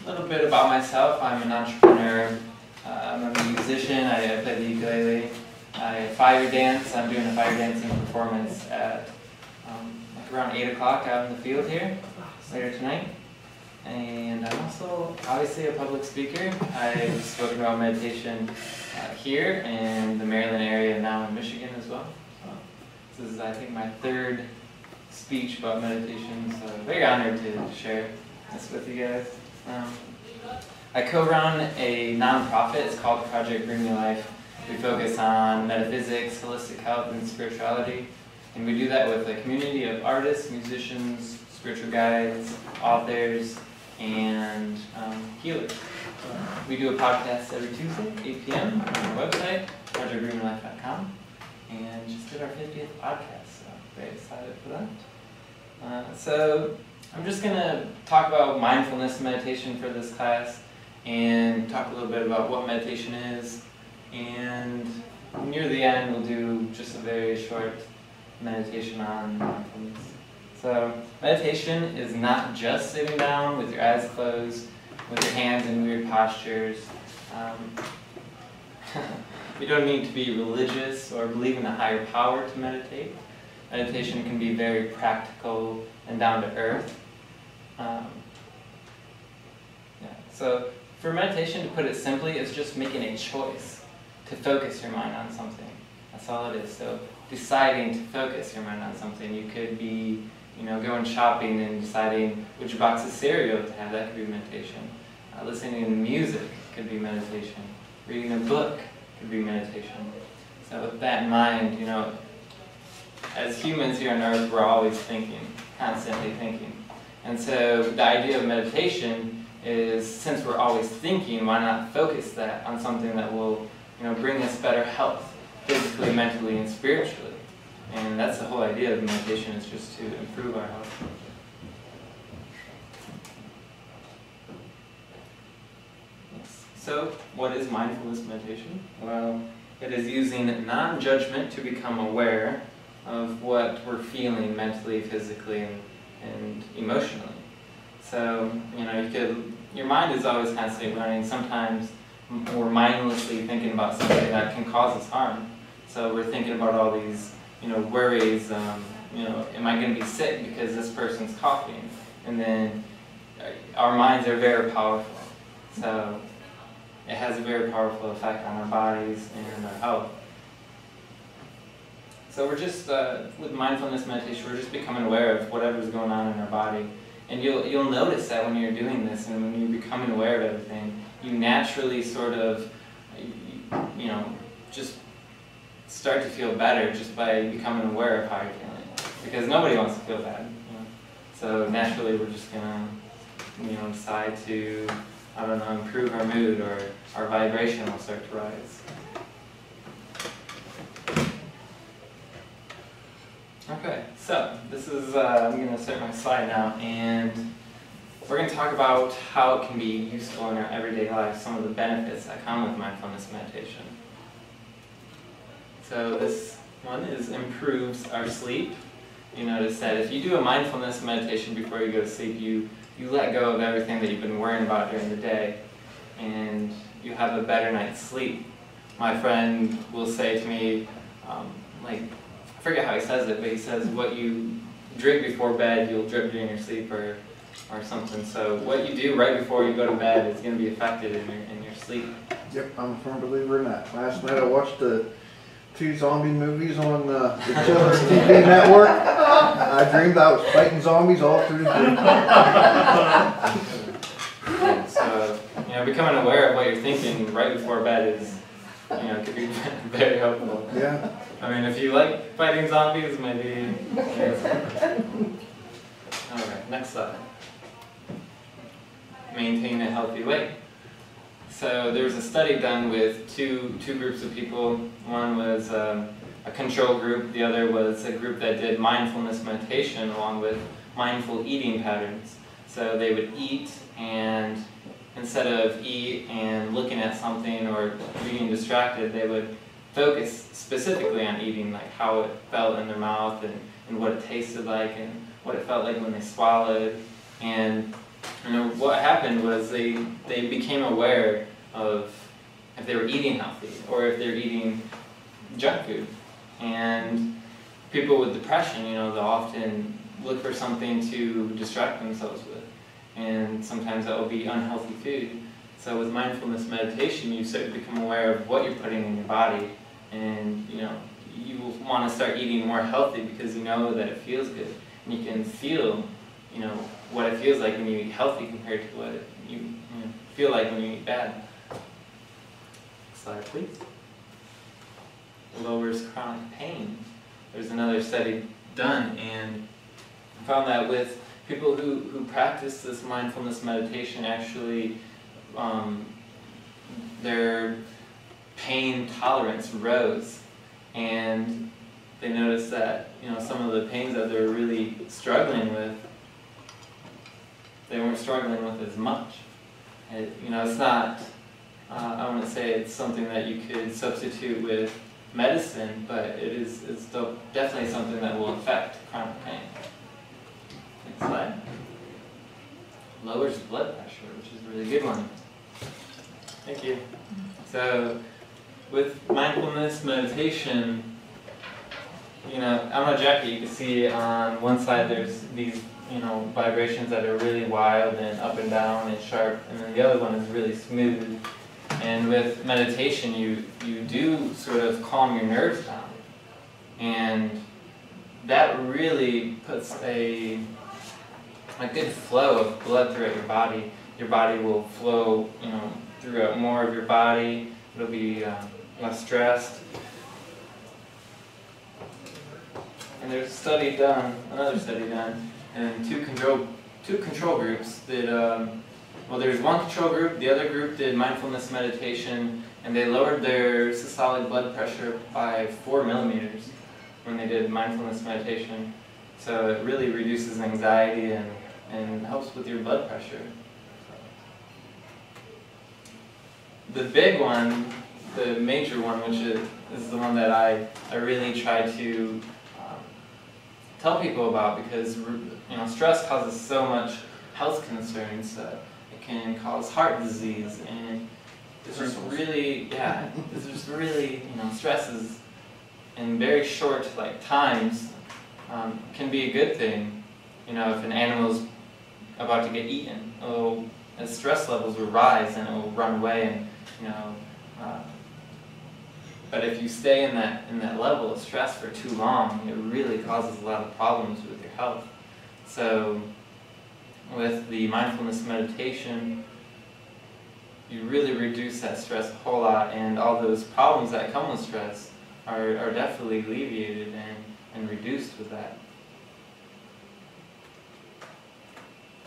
A little bit about myself. I'm an entrepreneur. I'm a musician. I play the ukulele. I fire dance. I'm doing a fire dancing performance at like around 8 o'clock out in the field here later tonight. And I'm also obviously a public speaker. I've spoken about meditation here in the Maryland area, now in Michigan as well. So this is, I think, my third speech about meditation, so very honored to share this with you guys. I co-run a nonprofit. It's called Project Bring Me Life. We focus on metaphysics, holistic health, and spirituality. And we do that with a community of artists, musicians, spiritual guides, authors, and healers. We do a podcast every Tuesday, 8 p.m. on our website, projectbringmelife.com, and just did our 50th podcast, so very excited for that. So I'm just going to talk about mindfulness meditation for this class and talk a little bit about what meditation is, and near the end we'll do just a very short meditation on mindfulness. So meditation is not just sitting down with your eyes closed, with your hands in weird postures. You don't need to be religious or believe in a higher power to meditate. Meditation can be very practical and down to earth. So for meditation, to put it simply, it's just making a choice to focus your mind on something. That's all it is. So deciding to focus your mind on something. You could be, going shopping and deciding which box of cereal to have. That could be meditation. Listening to music could be meditation. Reading a book could be meditation. So with that in mind, as humans here on earth, we're always thinking, constantly thinking. And so the idea of meditation is, since we're always thinking, why not focus that on something that will, bring us better health, physically, mentally, and spiritually. And that's the whole idea of meditation, is just to improve our health. Yes. So what is mindfulness meditation? Well, it is using non-judgment to become aware of what we're feeling mentally, physically, and emotionally. So, your mind is always constantly running. Sometimes we're mindlessly thinking about something that can cause us harm. So we're thinking about all these, worries. Am I going to be sick because this person's coughing? And then our minds are very powerful. So it has a very powerful effect on our bodies and our health. So we're just, with mindfulness meditation, we're just becoming aware of whatever's going on in our body. And you'll notice that when you're doing this and when you're becoming aware of everything, you naturally sort of, just start to feel better just by becoming aware of how you're feeling. Because nobody wants to feel bad. So naturally we're just going to, decide to, improve our mood, or our vibration will start to rise. Okay, so this is, I'm going to start my slide now, and we're going to talk about how it can be useful in our everyday life, some of the benefits that come with mindfulness meditation. So this one is improves our sleep. You notice that if you do a mindfulness meditation before you go to sleep, you let go of everything that you've been worrying about during the day, and you have a better night's sleep. My friend will say to me, I forget how he says it, but he says, what you drink before bed, you'll drip during your sleep, or something. So what you do right before you go to bed is going to be affected in your sleep. Yep, I'm a firm believer in that. Last night I watched the 2 zombie movies on the children's TV network. I dreamed I was fighting zombies all through the day. So, becoming aware of what you're thinking right before bed is, could be very helpful. Yeah. If you like fighting zombies, maybe. Alright, next slide. Maintain a healthy weight. So there was a study done with two groups of people. One was a control group, the other was a group that did mindfulness meditation along with mindful eating patterns. So they would eat, and instead of eat and looking at something or being distracted, they would focus specifically on eating, like how it felt in their mouth, and what it tasted like, and what it felt like when they swallowed. And what happened was they became aware of if they were eating healthy or if they're eating junk food. And people with depression, they'll often look for something to distract themselves with. And sometimes that will be unhealthy food. So with mindfulness meditation, you start to become aware of what you're putting in your body. And you will want to start eating more healthy because you know that it feels good. And you can feel, what it feels like when you eat healthy compared to what you feel like when you eat bad. Next slide, please. Lowers chronic pain. There's another study done, and found that with people who practice this mindfulness meditation, actually their pain tolerance rose, and they noticed that some of the pains that they were really struggling with, they weren't struggling with as much. It's not, I wouldn't say it's something that you could substitute with medicine, but it's still definitely something that will affect chronic pain. Next slide. Lowers blood pressure, which is a really good one. Thank you. So, with mindfulness meditation, on a jacket you can see on one side there's these vibrations that are really wild and up and down and sharp, and then the other one is really smooth. And with meditation, you do sort of calm your nerves down, and that really puts a good flow of blood throughout your body. Your body will flow, throughout more of your body. It'll be less stressed. And there's another study done, and two control groups that. Well, there's one control group, the other group did mindfulness meditation, and they lowered their systolic blood pressure by 4 millimeters when they did mindfulness meditation. So it really reduces anxiety and helps with your blood pressure. The big one, the major one, which is the one that I really try to tell people about, because stress causes so much health concerns. Can cause heart disease, and it's just really, stresses in very short times can be a good thing. If an animal's about to get eaten, its stress levels will rise and it will run away, and but if you stay in that level of stress for too long, it really causes a lot of problems with your health. So with the mindfulness meditation, you really reduce that stress a whole lot, and all those problems that come with stress are definitely alleviated and reduced with that.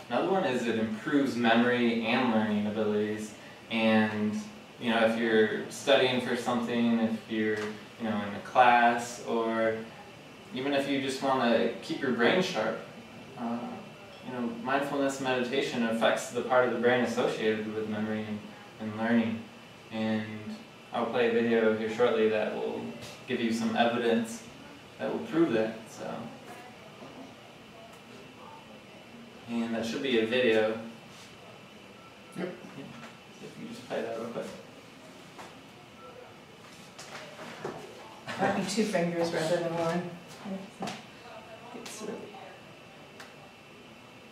Another one is it improves memory and learning abilities, and if you're studying for something, if you're in a class, or even if you just want to keep your brain sharp, mindfulness meditation affects the part of the brain associated with memory and learning. And I'll play a video here shortly that will give you some evidence that will prove that. And that should be a video. Yep. So if you just play that real quick. Might be 2 fingers rather than 1. It's really.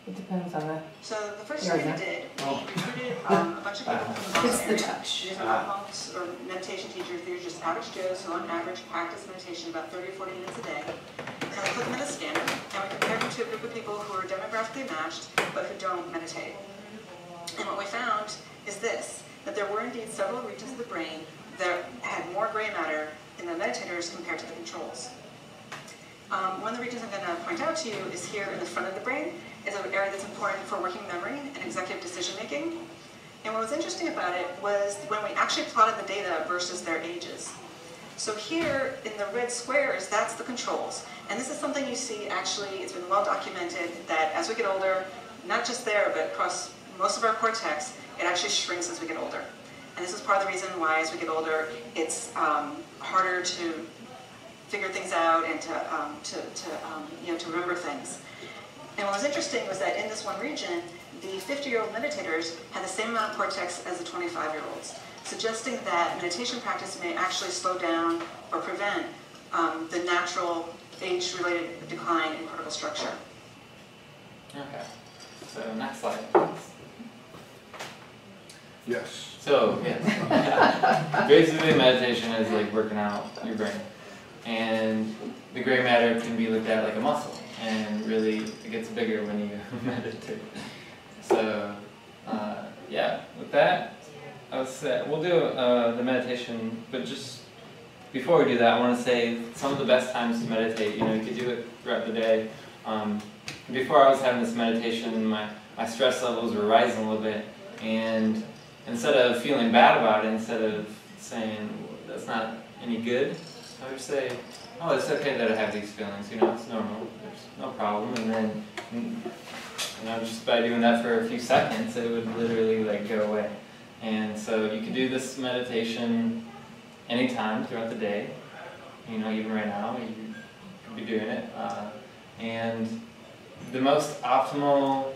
It depends on the. So the first thing we did, we recruited a bunch of people from the It's the touch. These are not monks or meditation teachers. These are just average Joes who on average practice meditation about 30 or 40 minutes a day. And we put them in a scanner, and we compared them to a group of people who are demographically matched, but who don't meditate. And what we found is this, that there were indeed several regions of the brain that had more gray matter in the meditators compared to the controls. One of the regions I'm going to point out to you is here in the front of the brain. It's an area that's important for working memory and executive decision making. And what was interesting about it was when we actually plotted the data versus their ages. So here in the red squares, that's the controls. And this is something you see actually, it's been well documented that as we get older, not just there, but across most of our cortex, it actually shrinks as we get older. And this is part of the reason why as we get older, it's harder to figure things out and to remember things. And what was interesting was that in this one region, the 50-year-old meditators had the same amount of cortex as the 25-year-olds, suggesting that meditation practice may actually slow down or prevent the natural age-related decline in cortical structure. Okay. So next slide, please. Yes. So, yes. Basically, meditation is like working out your brain. And the gray matter can be looked at like a muscle. And really, it gets bigger when you meditate. So, yeah, with that, we'll do the meditation, but just before we do that, I want to say some of the best times to meditate, you could do it throughout the day. Before I was having this meditation, my stress levels were rising a little bit, and instead of feeling bad about it, instead of saying, that's not any good, I would say, oh, it's okay that I have these feelings, it's normal, there's no problem, and then, just by doing that for a few seconds, it would literally go away. And so you could do this meditation anytime throughout the day, even right now, you could be doing it. And the most optimal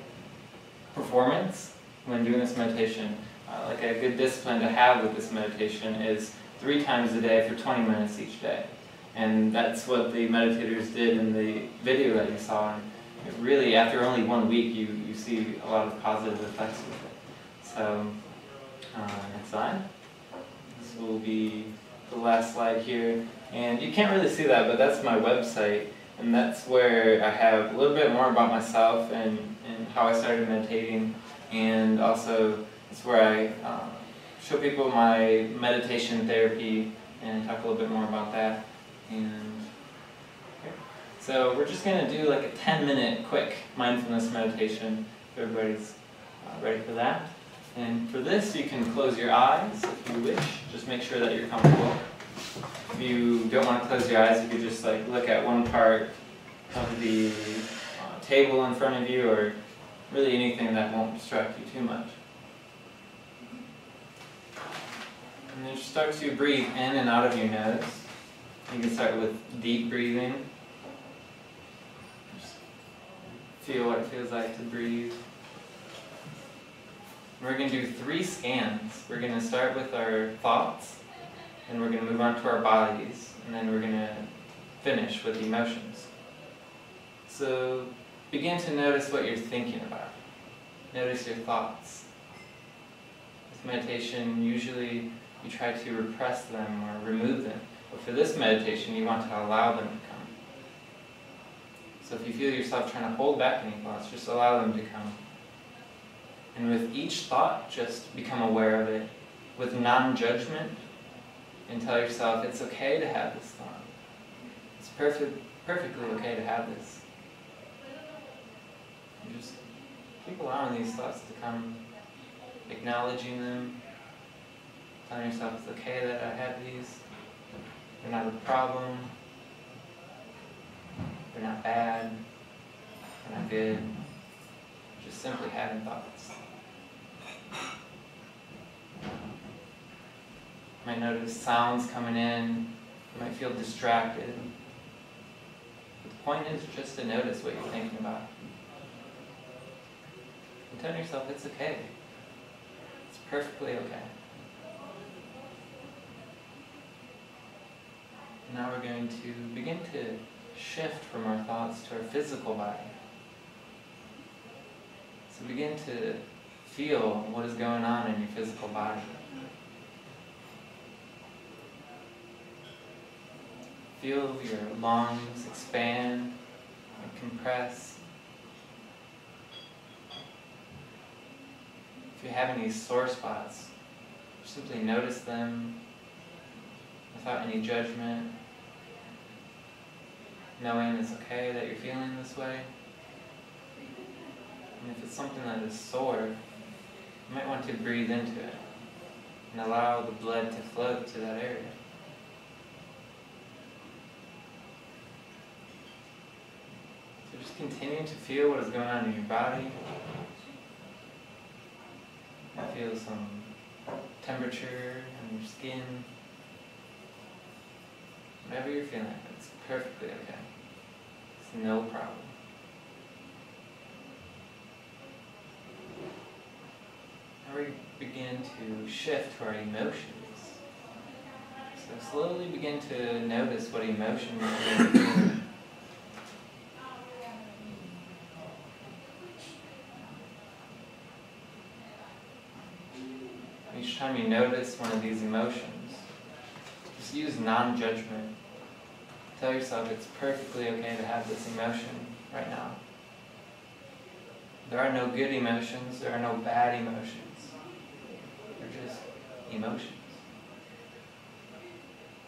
performance when doing this meditation, like a good discipline to have with this meditation, is 3 times a day for 20 minutes each day. And that's what the meditators did in the video that you saw. And it really, after only 1 week, you see a lot of positive effects with it. So, next slide. This will be the last slide here. And you can't really see that, but that's my website. And that's where I have a little bit more about myself and how I started meditating. And also, it's where I show people my meditation therapy and talk a little bit more about that. And okay. So we're just going to do like a 10-minute quick mindfulness meditation if everybody's ready for that. And for this, you can close your eyes if you wish. Just make sure that you're comfortable. If you don't want to close your eyes, you could just look at one part of the table in front of you, or really anything that won't distract you too much. And then start to breathe in and out of your nose. You can start with deep breathing. Just feel what it feels like to breathe. We're going to do 3 scans. We're going to start with our thoughts, and we're going to move on to our bodies, and then we're going to finish with emotions. So begin to notice what you're thinking about. Notice your thoughts. With meditation, usually you try to repress them or remove them. But for this meditation, you want to allow them to come. So if you feel yourself trying to hold back any thoughts, just allow them to come. And with each thought, just become aware of it with non-judgment, and tell yourself it's okay to have this thought. It's perfectly okay to have this. And just keep allowing these thoughts to come, acknowledging them, telling yourself it's okay that I have these. They're not a problem. They're not bad. They're not good. Just simply having thoughts. You might notice sounds coming in. You might feel distracted. But the point is just to notice what you're thinking about. And tell yourself it's okay. It's perfectly okay. Now we're going to begin to shift from our thoughts to our physical body. So begin to feel what is going on in your physical body. Feel your lungs expand and compress. If you have any sore spots, simply notice them without any judgment, knowing it's okay that you're feeling this way. And if it's something that is sore, you might want to breathe into it and allow the blood to flow to that area. So just continue to feel what is going on in your body. Feel some temperature on your skin. Whatever you're feeling, it's perfectly okay. It's no problem. we begin to shift to our emotions. So slowly begin to notice what emotions you're feeling. Each time you notice one of these emotions, just use non-judgment. Tell yourself it's perfectly okay to have this emotion right now. There are no good emotions, there are no bad emotions. They're just emotions.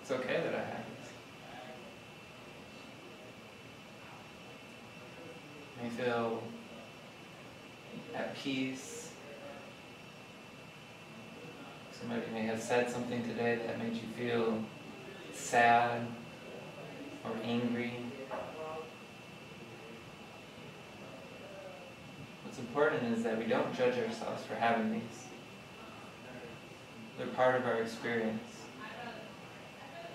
It's okay that I have this. You may feel at peace. Somebody may have said something today that made you feel sad or angry. What's important is that we don't judge ourselves for having these. They're part of our experience.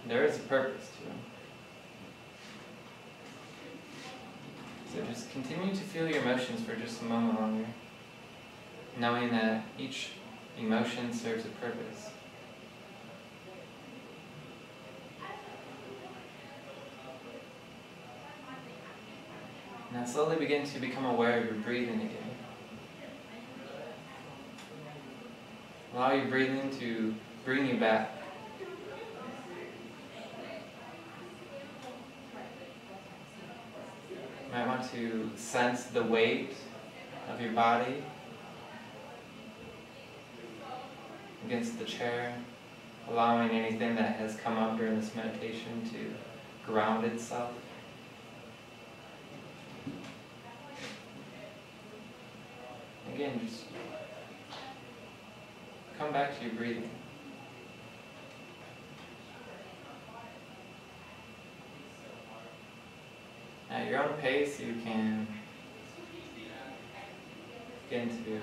There is a purpose to them. So just continue to feel your emotions for just a moment longer, knowing that each emotion serves a purpose. Now slowly begin to become aware of your breathing again. Allow your breathing to bring you back. You might want to sense the weight of your body against the chair, allowing anything that has come up during this meditation to ground itself. Again, just come back to your breathing. At your own pace, you can begin to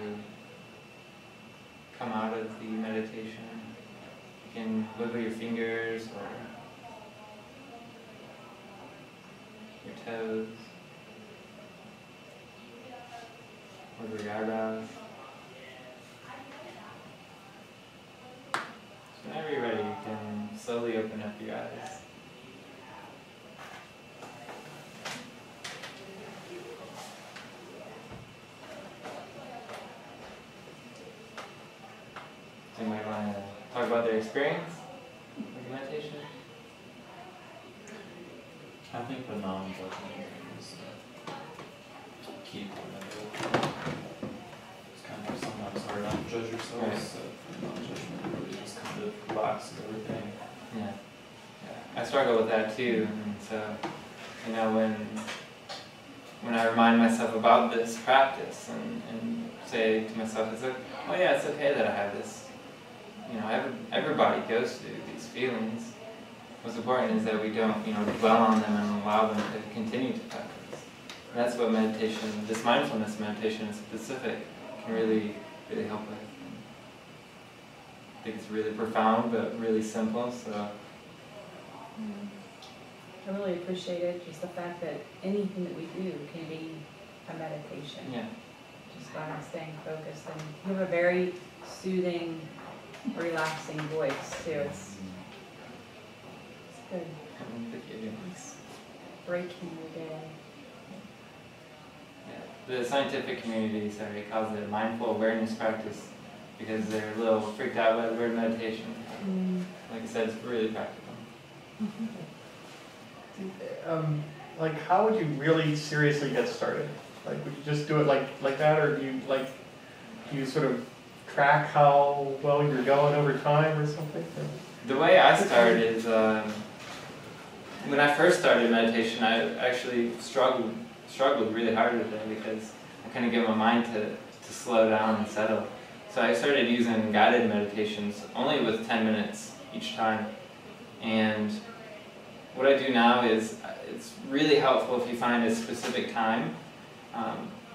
come out of the meditation. You can wiggle your fingers or your toes, wiggle your eyebrows. So whenever you're ready, you can slowly open up your eyes. Anybody want to talk about their experience with meditation? I think the non-judgment is the key point of it. It's kind of sometimes hard not to judge yourself, Right. so non-judgment really just kind of relaxes everything. Yeah. I struggle with that too, and so, you know, when I remind myself about this practice and say to myself, oh yeah, it's okay that I have this. You know, everybody goes through these feelings. What's important is that we don't, dwell on them and allow them to continue to affect us. And that's what meditation, this mindfulness meditation in specific, can really, really help with. I think it's really profound, but really simple. So. I really appreciate it, just the fact that anything that we do can be a meditation. Yeah. Just by staying focused. And you have a very soothing, relaxing voice too. It's good. It's breaking the day. Yeah. The scientific community, calls it a mindful awareness practice because they're a little freaked out by the word meditation. Like I said, it's really practical. Like, how would you really seriously get started? Like, would you just do it like that, or do you sort of track how well you're going over time or something? The way I started is, when I first started meditation, I actually struggled really hard with it because I couldn't get my mind to slow down and settle. So I started using guided meditations, only with 10 minutes each time. And what I do now is, it's really helpful if you find a specific time.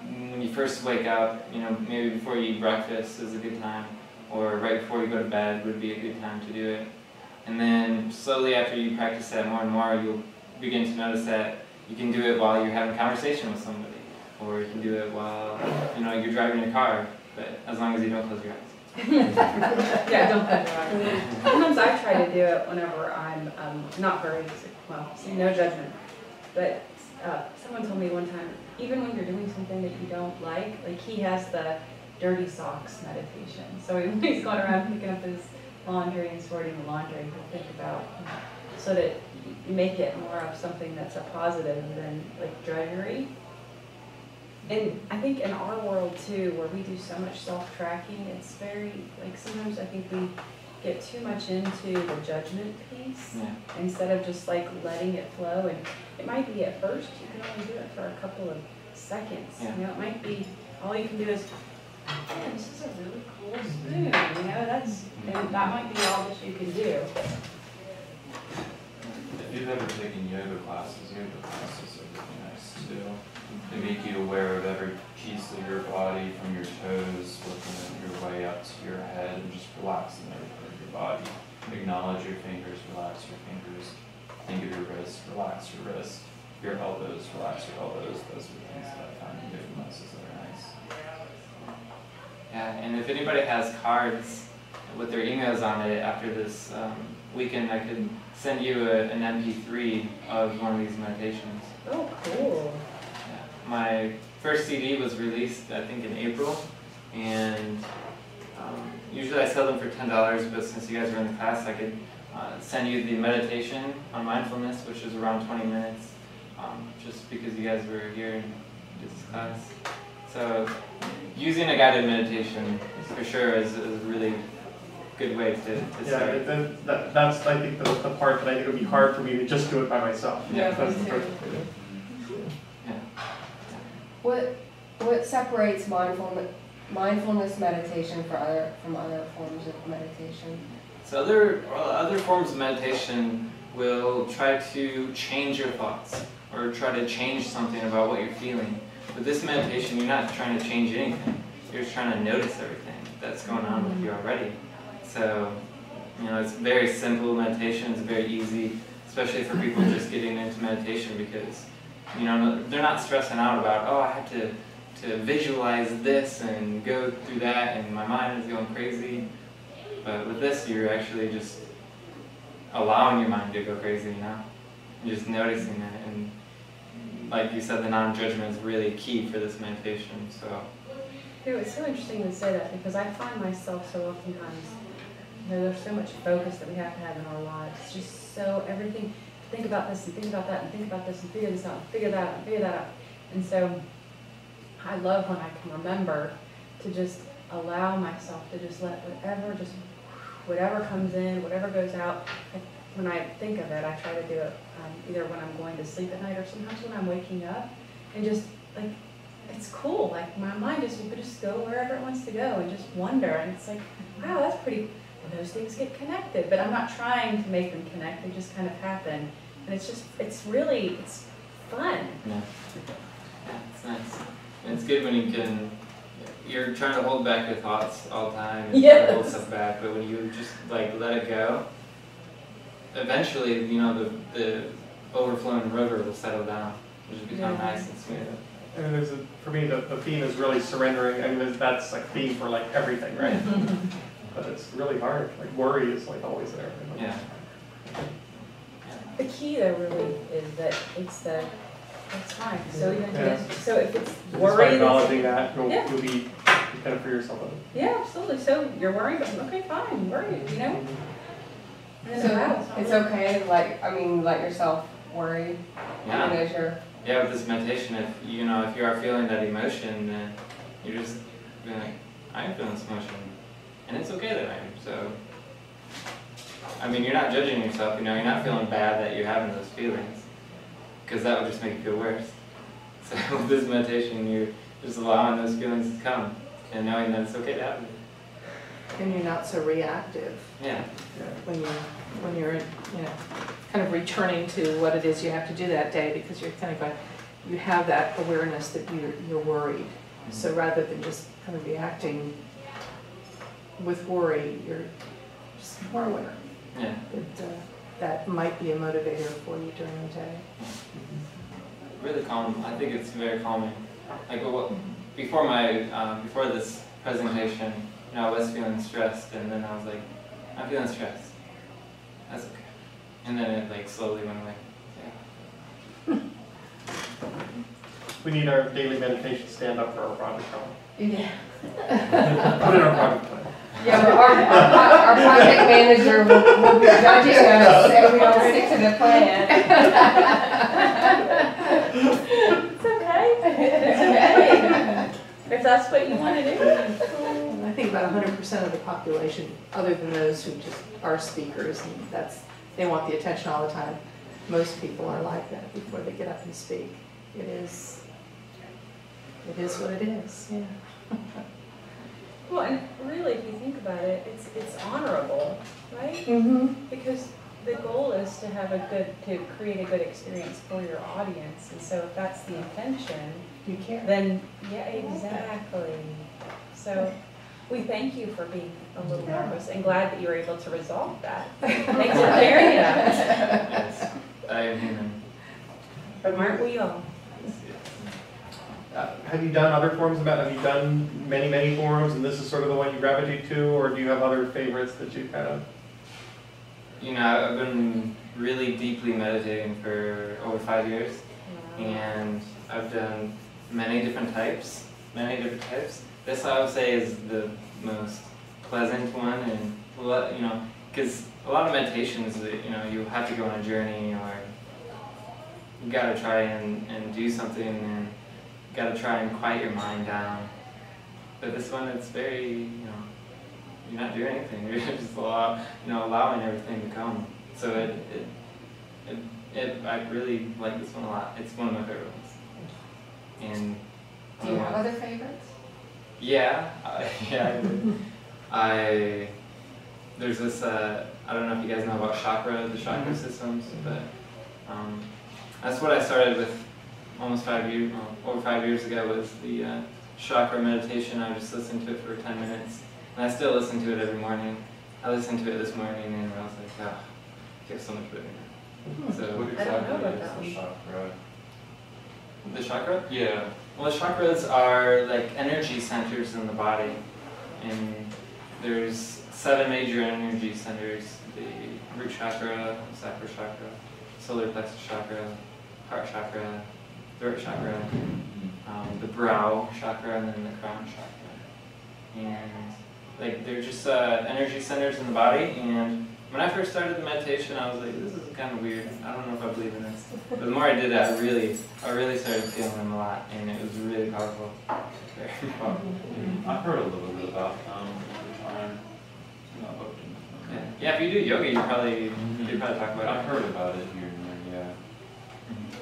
When you first wake up, maybe before you eat breakfast is a good time, or right before you go to bed would be a good time to do it. And then slowly after you practice that more and more, you'll begin to notice that you can do it while you're having a conversation with somebody, or you can do it while you're driving your car, but as long as you don't close your eyes. Yeah, don't put it on. Sometimes I try to do it whenever I'm not very, well, no judgment. But someone told me one time, even when you're doing something that you don't like he has the dirty socks meditation. So when he's going around picking up his laundry and sorting the laundry, he'll think about, so that you make it more of something that's a positive than like drudgery. And I think in our world too, where we do so much self-tracking, it's very, like sometimes I think we get too much into the judgment piece instead of just like letting it flow. And it might be at first, you can only do it for a couple of seconds. You know, it might be, all you can do is, oh, this is a really cool spoon, and that might be all that you can do. If you've ever taken yoga classes are really nice too. They make you aware of every piece of your body, from your toes, working your way up to your head, and just relaxing every part of your body. Acknowledge your fingers, relax your fingers. Think of your wrist, relax your wrist. Your elbows, relax your elbows. Those are the things that I found in yoga classes that are nice. Yeah, and if anybody has cards with their emails on it after this weekend, I could send you an MP3 of one of these meditations. Oh, cool. Yeah. My first CD was released, I think, in April, and usually I sell them for $10, but since you guys are in the class, I could send you the meditation on mindfulness, which is around 20 minutes, just because you guys were here and did this class. So using a guided meditation for sure is a really good way to start. Yeah, that's I think the part that I think would be hard for me to just do it by myself. Yeah, that's me the too. first thing. Yeah. What separates mindfulness meditation from other forms of meditation? So other forms of meditation will try to change your thoughts or try to change something about what you're feeling. With this meditation, you're not trying to change anything. You're just trying to notice everything that's going on with you already. So, it's very simple meditation. It's very easy, especially for people just getting into meditation because, they're not stressing out about, oh, I have to visualize this and go through that and my mind is going crazy. But with this, you're actually just allowing your mind to go crazy, You're just noticing it. And like you said, the non-judgment is really key for this meditation. So. It's so interesting to say that because I find myself so oftentimes, there's so much focus that we have to have in our lives. It's just so everything, think about this and think about that and think about this and figure this out and figure that out and figure that out. And so I love when I can remember to just allow myself to just let whatever comes in, whatever goes out. When I think of it, I try to do it either when I'm going to sleep at night or sometimes when I'm waking up, and just like, it's cool. Like my mind will just go wherever it wants to go and just wonder. And it's like, wow, that's pretty. And those things get connected, but I'm not trying to make them connect. They just kind of happen, and it's fun. Yeah, it's nice. And it's good when you're trying to hold back your thoughts all the time and try to hold stuff back, but when you just like let it go, eventually, the overflowing river will settle down. It'll just become nice and smooth. And for me, the theme is really surrendering. I mean, that's like theme for like everything, right? But it's really hard. Like worry is like always there. Yeah. The key though really is that it's fine. So so if it's worry, by acknowledging that, you'll be kind of free yourself of it. Yeah, absolutely. So you're worried, but okay, fine, worry, So it's okay to let yourself worry. Yeah. Yeah, with this meditation, if you are feeling that emotion, then you're just being like, I am feeling this emotion, and it's okay that I am. So, you're not judging yourself. You're not feeling bad that you're having those feelings, because that would just make you feel worse. So with this meditation, you're just allowing those feelings to come, and knowing that it's okay to have them. And you're not so reactive. Yeah. When you're kind of returning to what it is you have to do that day, because you're kind of going, you have that awareness that you're worried. Mm-hmm. So rather than just kind of reacting with worry, you're just more aware. Yeah. That might be a motivator for you during the day. Really calm. I think it's very calming. Like before this presentation, I was feeling stressed, and then I was like, I'm feeling stressed. That's okay. And then it like slowly went away. Yeah. We need our daily meditation stand up for our project plan. Yeah. Put it on our project plan. Yeah, but our project manager will be judging us if we don't stick to the plan. It's okay. It's okay. If that's what you want to do. I think about 100% of the population, other than those who just are speakers, and they want the attention all the time. Most people are like that before they get up and speak. It is what it is. Yeah. Well, and really, if you think about it, it's honorable, right? Mm-hmm. Because the goal is to create a good experience for your audience, and so if that's the intention, You care. then yeah, exactly. So we thank you for being a little nervous, and glad that you were able to resolve that. Thanks for sharing that. Yes, I am human. But aren't we all? Have you done other forums have you done many forums, and this is sort of the one you gravitate to, or do you have other favorites that you kind of? I've been really deeply meditating for over 5 years, and I've done many different types. This I would say is the most pleasant one, and because a lot of meditations, you have to go on a journey, or you gotta try and do something, and you gotta try and quiet your mind down. But this one, it's very, you're not doing anything. You're just allowing everything to come. So I really like this one a lot. It's one of my favorite ones. And Do you have other favorites? yeah, there's this, I don't know if you guys know about the chakra systems, but that's what I started with over 5 years ago, was the chakra meditation. I just listened to it for 10 minutes, and I still listen to it every morning. I listened to it this morning, and I was like, oh, it feels so much better now. So, What I don't know about exactly is that the chakra? the chakra? Yeah. Well, the chakras are like energy centers in the body, and there's 7 major energy centers: the root chakra, sacral chakra, solar plexus chakra, heart chakra, throat chakra, the brow chakra, and then the crown chakra. And like they're just energy centers in the body. And when I first started the meditation, I was like, this is kind of weird. I don't know if I believe in this. But the more I did it, I really started feeling them a lot, and it was really powerful. Very powerful. I've heard a little bit about Yeah, if you do yoga, you'd probably talk about it. I've heard about it here and there, yeah.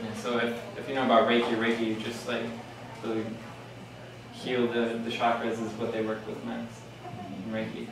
Yeah, so if you know about Reiki just like really heal the chakras is what they work with next. Reiki.